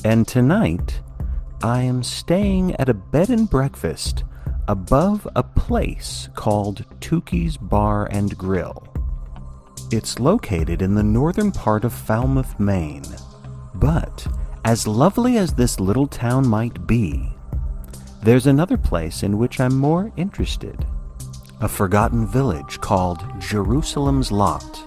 And tonight, I am staying at a bed and breakfast above a place called Tookeys Bar and Grill. It's located in the northern part of Falmouth, Maine. But, as lovely as this little town might be, there's another place in which I'm more interested. A forgotten village called Jerusalem's Lot.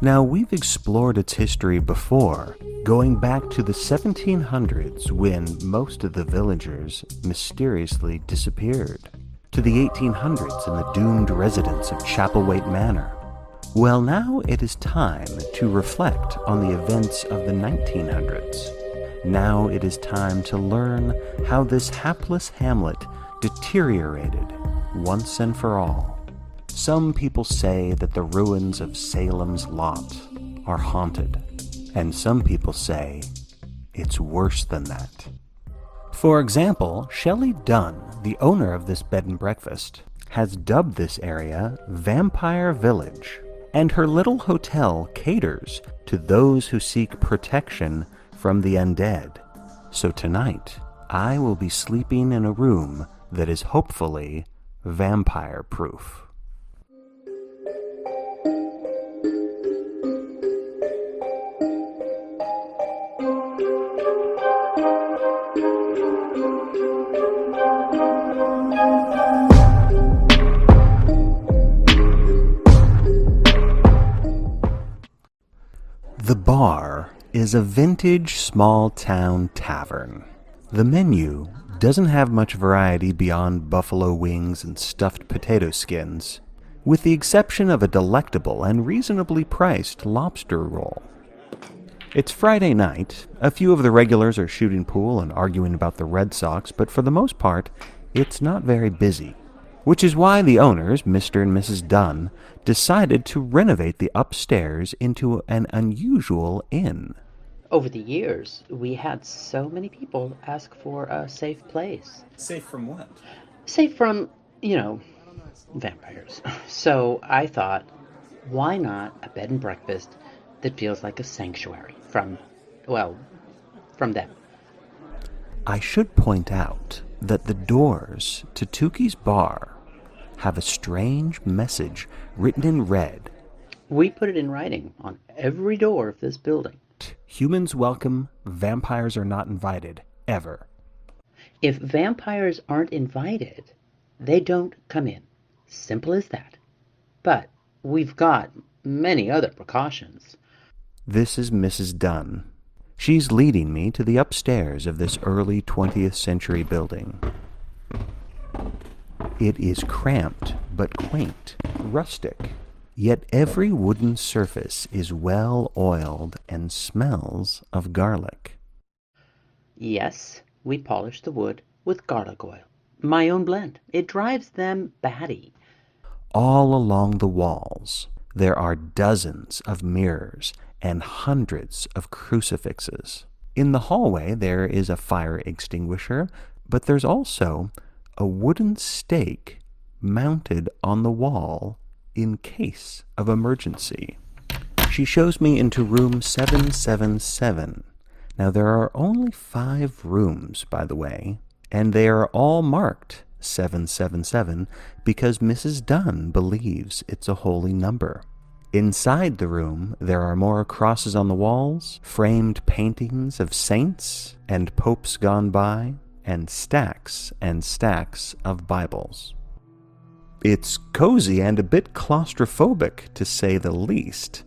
Now, we've explored its history before, going back to the 1700s when most of the villagers mysteriously disappeared, to the 1800s and the doomed residents of Chapelwaite Manor. Well, now it is time to reflect on the events of the 1900s. Now it is time to learn how this hapless hamlet deteriorated once and for all. Some people say that the ruins of Salem's Lot are haunted, and some people say it's worse than that. For example, Shelley Dunn, the owner of this bed and breakfast, has dubbed this area Vampire Village, and her little hotel caters to those who seek protection from the undead. So tonight, I will be sleeping in a room that is hopefully vampire-proof. The bar is a vintage small-town tavern. The menu doesn't have much variety beyond buffalo wings and stuffed potato skins, with the exception of a delectable and reasonably priced lobster roll. It's Friday night. A few of the regulars are shooting pool and arguing about the Red Sox, but for the most part, it's not very busy. Which is why the owners, Mr. and Mrs. Dunn, decided to renovate the upstairs into an unusual inn. Over the years, we had so many people ask for a safe place. Safe from what? Safe from, vampires. So I thought, why not a bed and breakfast that feels like a sanctuary from them. I should point out that the doors to Tookeys Bar have a strange message written in red. We put it in writing on every door of this building. Humans welcome, vampires are not invited, ever. If vampires aren't invited, they don't come in. Simple as that. But we've got many other precautions. This is Mrs. Dunn. She's leading me to the upstairs of this early 20th century building. It is cramped but quaint, rustic, yet every wooden surface is well oiled and smells of garlic. Yes, we polish the wood with garlic oil. My own blend. It drives them batty. All along the walls, there are dozens of mirrors and hundreds of crucifixes. In the hallway, there is a fire extinguisher, but there's also a wooden stake mounted on the wall in case of emergency. She shows me into room 777. Now, there are only 5 rooms, by the way, and they are all marked 777 because Mrs. Dunn believes it's a holy number. Inside the room, there are more crosses on the walls, framed paintings of saints and popes gone by, and stacks of Bibles. It's cozy and a bit claustrophobic, to say the least.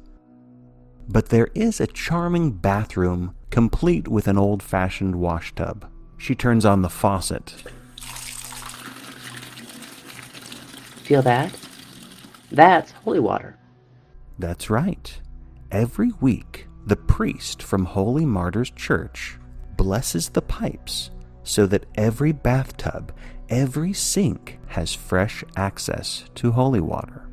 But there is a charming bathroom, complete with an old-fashioned washtub. She turns on the faucet. Feel that? That's holy water. That's right. Every week, the priest from Holy Martyrs Church blesses the pipes so that every bathtub, every sink has fresh access to holy water.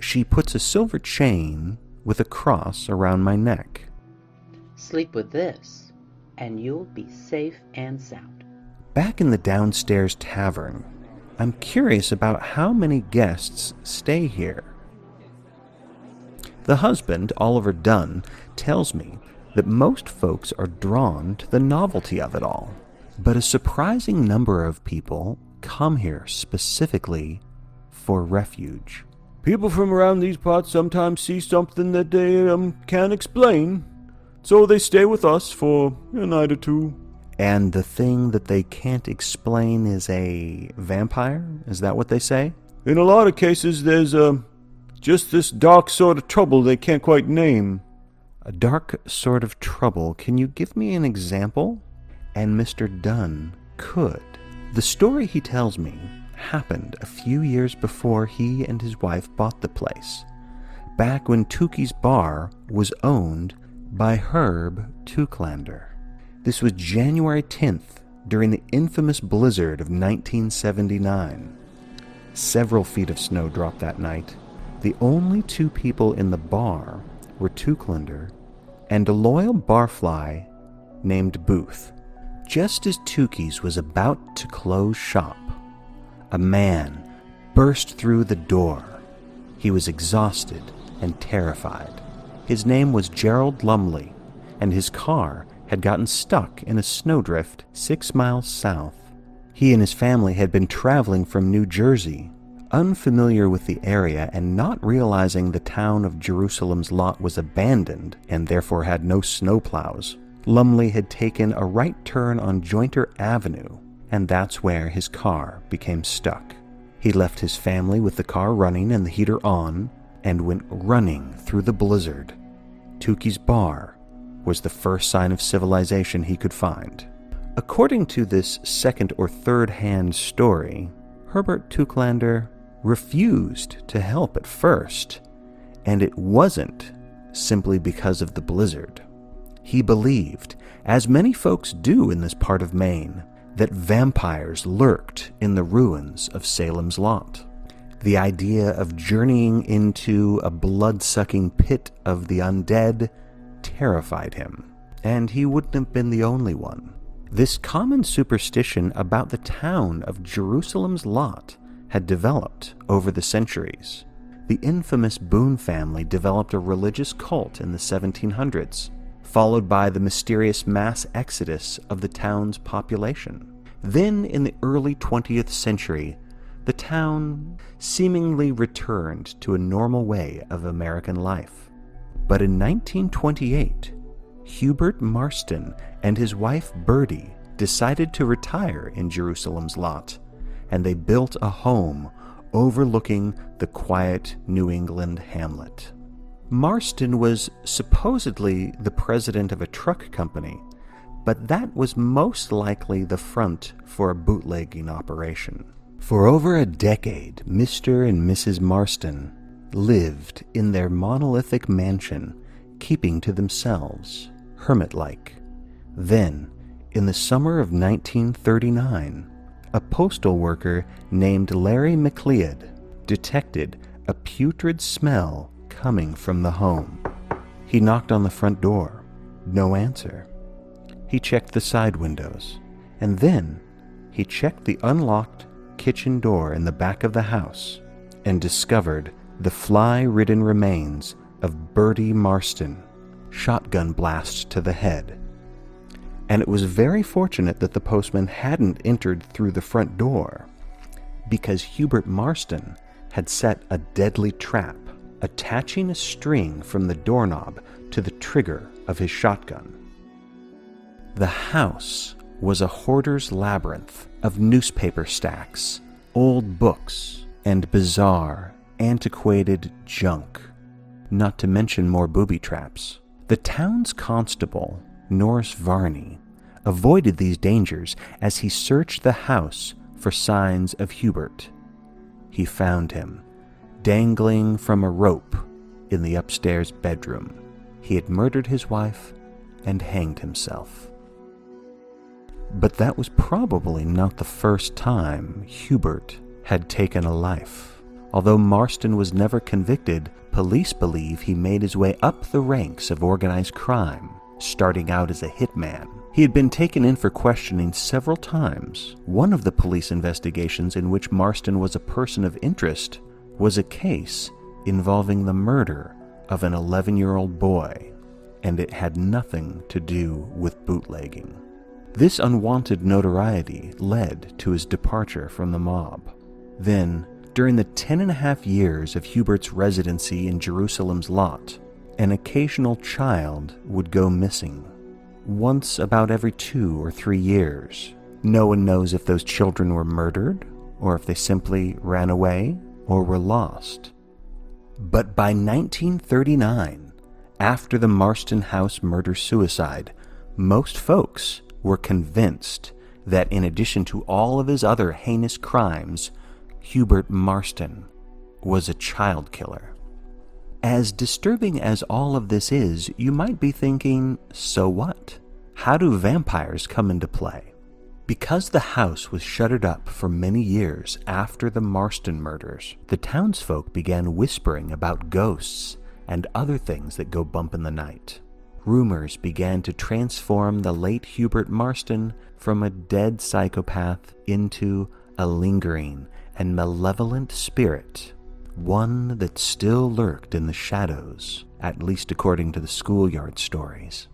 She puts a silver chain with a cross around my neck. Sleep with this, and you'll be safe and sound. Back in the downstairs tavern, I'm curious about how many guests stay here. The husband, Oliver Dunn, tells me that most folks are drawn to the novelty of it all. But a surprising number of people come here specifically for refuge. People from around these parts sometimes see something that they can't explain, so they stay with us for a night or two. And the thing that they can't explain is a vampire? Is that what they say? In a lot of cases, there's just this dark sort of trouble they can't quite name. A dark sort of trouble. Can you give me an example? And Mr. Dunn could. The story he tells me happened a few years before he and his wife bought the place, back when Tookeys Bar was owned by Herb Tucklander. This was January 10th, during the infamous blizzard of 1979. Several feet of snow dropped that night. The only two people in the bar were Tucklander and a loyal barfly named Booth. Just as Tookeys was about to close shop, a man burst through the door. He was exhausted and terrified. His name was Gerald Lumley, and his car had gotten stuck in a snowdrift 6 miles south. He and his family had been traveling from New Jersey, unfamiliar with the area and not realizing the town of Jerusalem's Lot was abandoned and therefore had no snowplows. Lumley had taken a right turn on Jointer Avenue, and that's where his car became stuck. He left his family with the car running and the heater on and went running through the blizzard. Tookeys Bar was the first sign of civilization he could find. According to this second or third hand story, Herbert Tucklander refused to help at first, and it wasn't simply because of the blizzard. He believed, as many folks do in this part of Maine, that vampires lurked in the ruins of Salem's Lot. The idea of journeying into a blood-sucking pit of the undead terrified him, and he wouldn't have been the only one. This common superstition about the town of Jerusalem's Lot had developed over the centuries. The infamous Boone family developed a religious cult in the 1700s, followed by the mysterious mass exodus of the town's population. Then, in the early 20th century, the town seemingly returned to a normal way of American life. But in 1928, Hubert Marston and his wife Bertie decided to retire in Jerusalem's Lot, and they built a home overlooking the quiet New England hamlet. Marston was supposedly the president of a truck company, but that was most likely the front for a bootlegging operation. For over a decade, Mr. and Mrs. Marston lived in their monolithic mansion, keeping to themselves, hermit-like. Then, in the summer of 1939, a postal worker named Larry McLeod detected a putrid smell coming from the home. He knocked on the front door. No answer. He checked the side windows, and then he checked the unlocked kitchen door in the back of the house and discovered the fly-ridden remains of Bertie Marston, shotgun blast to the head. And it was very fortunate that the postman hadn't entered through the front door, because Hubert Marston had set a deadly trap, attaching a string from the doorknob to the trigger of his shotgun. The house was a hoarder's labyrinth of newspaper stacks, old books, and bizarre, antiquated junk, not to mention more booby traps. The town's constable, Norris Varney, avoided these dangers as he searched the house for signs of Hubert. He found him, dangling from a rope in the upstairs bedroom. He had murdered his wife and hanged himself. But that was probably not the first time Hubert had taken a life. Although Marston was never convicted, police believe he made his way up the ranks of organized crime, starting out as a hitman. He had been taken in for questioning several times. One of the police investigations in which Marston was a person of interest was a case involving the murder of an 11-year-old boy. and it had nothing to do with bootlegging. This unwanted notoriety led to his departure from the mob. Then, during the 10.5 years of Hubert's residency in Jerusalem's lot, an occasional child would go missing. Once about every 2 or 3 years. No one knows if those children were murdered, or if they simply ran away, or were lost. But by 1939, after the Marston House murder-suicide, most folks were convinced that in addition to all of his other heinous crimes, Hubert Marston was a child killer. As disturbing as all of this is, you might be thinking, so what? How do vampires come into play? Because the house was shuttered up for many years after the Marston murders, the townsfolk began whispering about ghosts and other things that go bump in the night. Rumors began to transform the late Hubert Marston from a dead psychopath into a lingering and malevolent spirit, one that still lurked in the shadows, at least according to the schoolyard stories.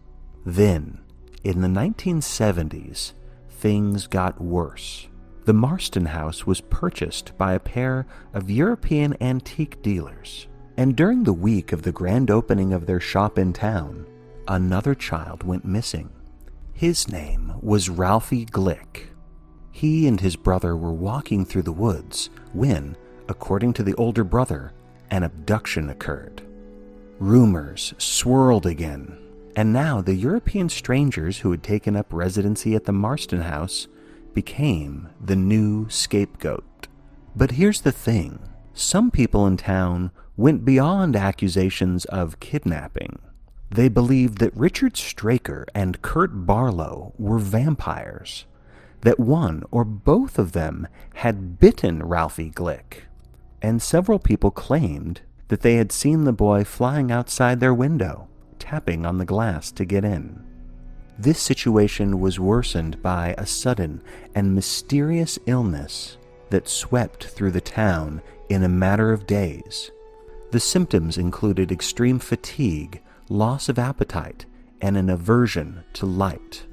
Then, in the 1970s, things got worse. The Marston house was purchased by a pair of European antique dealers, and during the week of the grand opening of their shop in town, another child went missing. His name was Ralphie Glick. He and his brother were walking through the woods when, according to the older brother, an abduction occurred. Rumors swirled again, and now the European strangers who had taken up residency at the Marston house became the new scapegoat. But here's the thing. Some people in town went beyond accusations of kidnapping. They believed that Richard Straker and Kurt Barlow were vampires, that one or both of them had bitten Ralphie Glick, and several people claimed that they had seen the boy flying outside their window, tapping on the glass to get in. This situation was worsened by a sudden and mysterious illness that swept through the town in a matter of days. The symptoms included extreme fatigue, loss of appetite, and an aversion to light.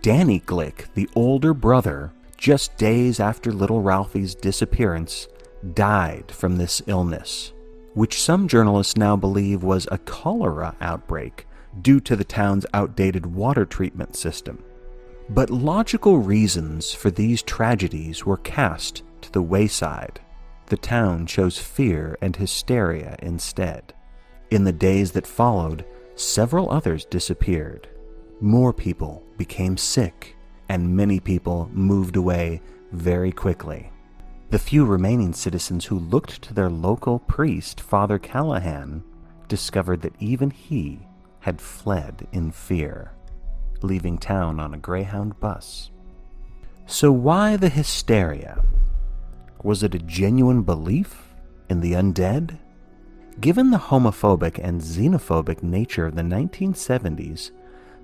Danny Glick, the older brother, just days after little Ralphie's disappearance, died from this illness, which some journalists now believe was a cholera outbreak due to the town's outdated water treatment system. But logical reasons for these tragedies were cast to the wayside. The town chose fear and hysteria instead. In the days that followed, several others disappeared. More people became sick, and many people moved away very quickly. The few remaining citizens who looked to their local priest, Father Callahan, discovered that even he had fled in fear, leaving town on a Greyhound bus. So why the hysteria? Was it a genuine belief in the undead? Given the homophobic and xenophobic nature of the 1970s,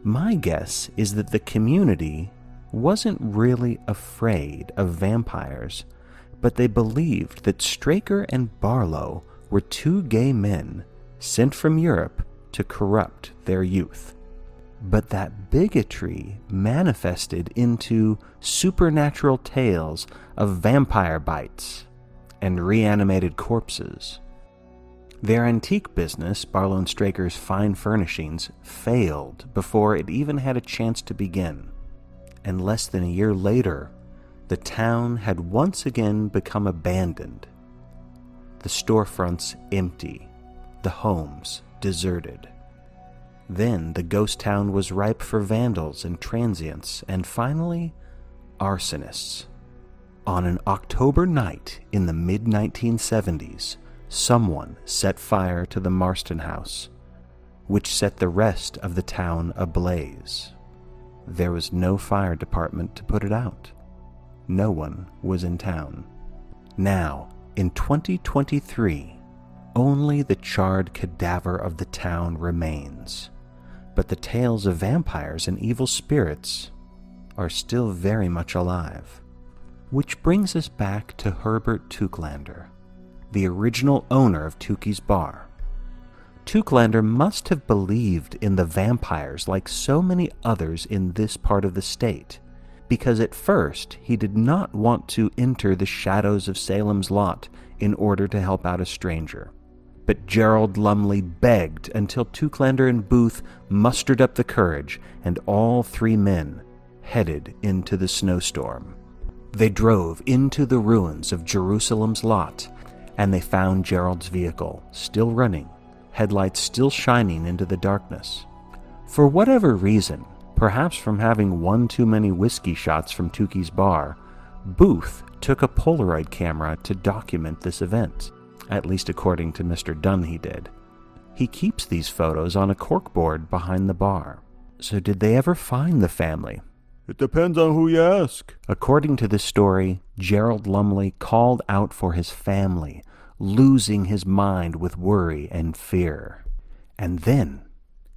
my guess is that the community wasn't really afraid of vampires, but they believed that Straker and Barlow were two gay men sent from Europe to corrupt their youth. But that bigotry manifested into supernatural tales of vampire bites and reanimated corpses. Their antique business, Barlow and Straker's Fine Furnishings, failed before it even had a chance to begin. And less than a year later, the town had once again become abandoned. The storefronts empty, the homes deserted. Then the ghost town was ripe for vandals and transients, and finally, arsonists. On an October night in the mid-1970s, someone set fire to the Marston house, which set the rest of the town ablaze. There was no fire department to put it out. No one was in town. Now, in 2023, only the charred cadaver of the town remains, but the tales of vampires and evil spirits are still very much alive. Which brings us back to Herbert Tucklander, the original owner of Tookeys Bar. Tooklander must have believed in the vampires like so many others in this part of the state, because at first he did not want to enter the shadows of Salem's Lot in order to help out a stranger. But Gerald Lumley begged until Tooklander and Booth mustered up the courage, and all three men headed into the snowstorm. They drove into the ruins of Jerusalem's Lot, and they found Gerald's vehicle, still running, headlights still shining into the darkness. For whatever reason, perhaps from having one too many whiskey shots from Tookeys Bar, Booth took a Polaroid camera to document this event. At least according to Mr. Dunn he did. He keeps these photos on a corkboard behind the bar. So did they ever find the family? It depends on who you ask. According to this story, Gerald Lumley called out for his family, losing his mind with worry and fear. And then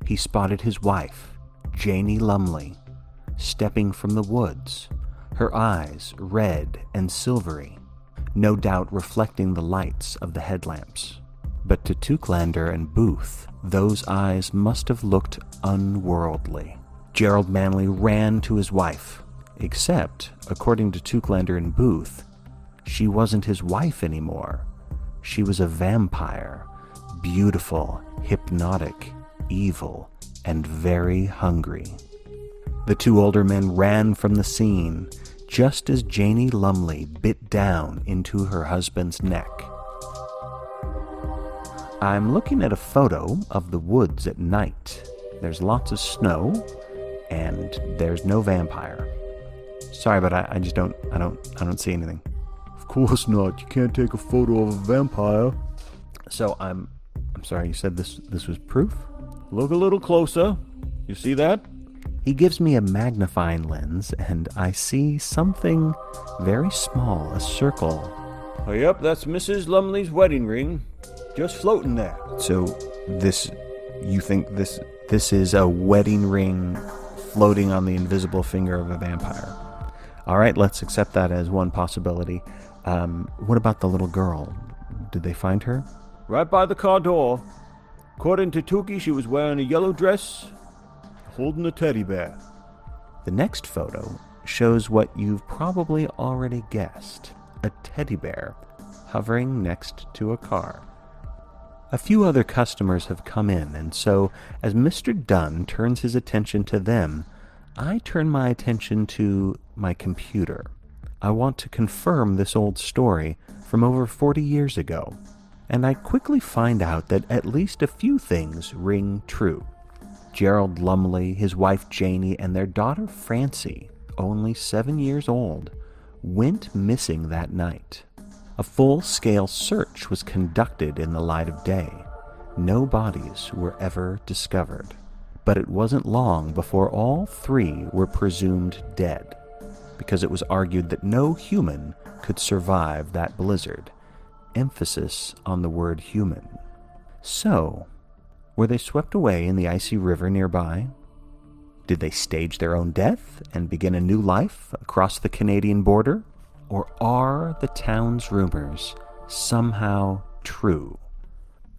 he spotted his wife, Janie Lumley, stepping from the woods, her eyes red and silvery, no doubt reflecting the lights of the headlamps. But to Tooklander and Booth, those eyes must have looked unworldly. Gerald Manley ran to his wife, except, according to Tooklander and Booth, she wasn't his wife anymore. She was a vampire, beautiful, hypnotic, evil, and very hungry. The two older men ran from the scene, just as Janie Lumley bit down into her husband's neck. I'm looking at a photo of the woods at night. There's lots of snow, and there's no vampire. Sorry, but I just don't see anything. Of course not. You can't take a photo of a vampire. So I'm sorry, you said this was proof? Look a little closer. You see that? He gives me a magnifying lens, and I see something very small, a circle. Oh, yep, that's Mrs. Lumley's wedding ring, just floating there. So you think this is a wedding ring floating on the invisible finger of a vampire? All right, let's accept that as one possibility. What about the little girl? Did they find her? Right by the car door. According to Tookie, she was wearing a yellow dress, holding a teddy bear. The next photo shows what you've probably already guessed, a teddy bear hovering next to a car. A few other customers have come in, and so as Mr. Dunn turns his attention to them, I turn my attention to my computer. I want to confirm this old story from over 40 years ago, and I quickly find out that at least a few things ring true. Gerald Lumley, his wife Janie, and their daughter Francie, only 7 years old, went missing that night. A full-scale search was conducted in the light of day. No bodies were ever discovered. But it wasn't long before all three were presumed dead, because it was argued that no human could survive that blizzard. Emphasis on the word human. So, were they swept away in the icy river nearby? Did they stage their own death and begin a new life across the Canadian border? Or are the town's rumors somehow true?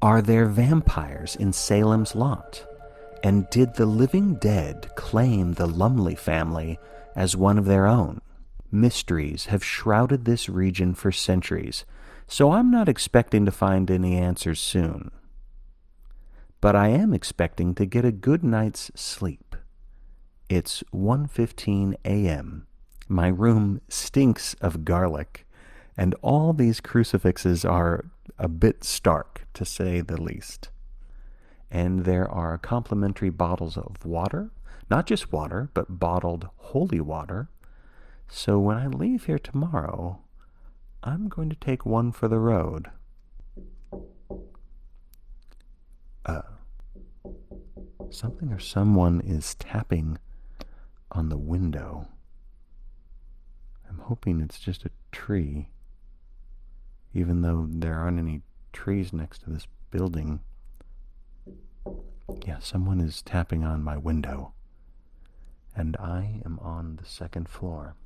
Are there vampires in Salem's Lot? And did the living dead claim the Lumley family as one of their own? Mysteries have shrouded this region for centuries, so I'm not expecting to find any answers soon. But I am expecting to get a good night's sleep. It's 1:15 a.m. My room stinks of garlic, and all these crucifixes are a bit stark, to say the least. And there are complimentary bottles of water, not just water, but bottled holy water. So when I leave here tomorrow, I'm going to take one for the road. Something or someone is tapping on the window. I'm hoping it's just a tree, even though there aren't any trees next to this building. Yeah, someone is tapping on my window, and I am on the second floor.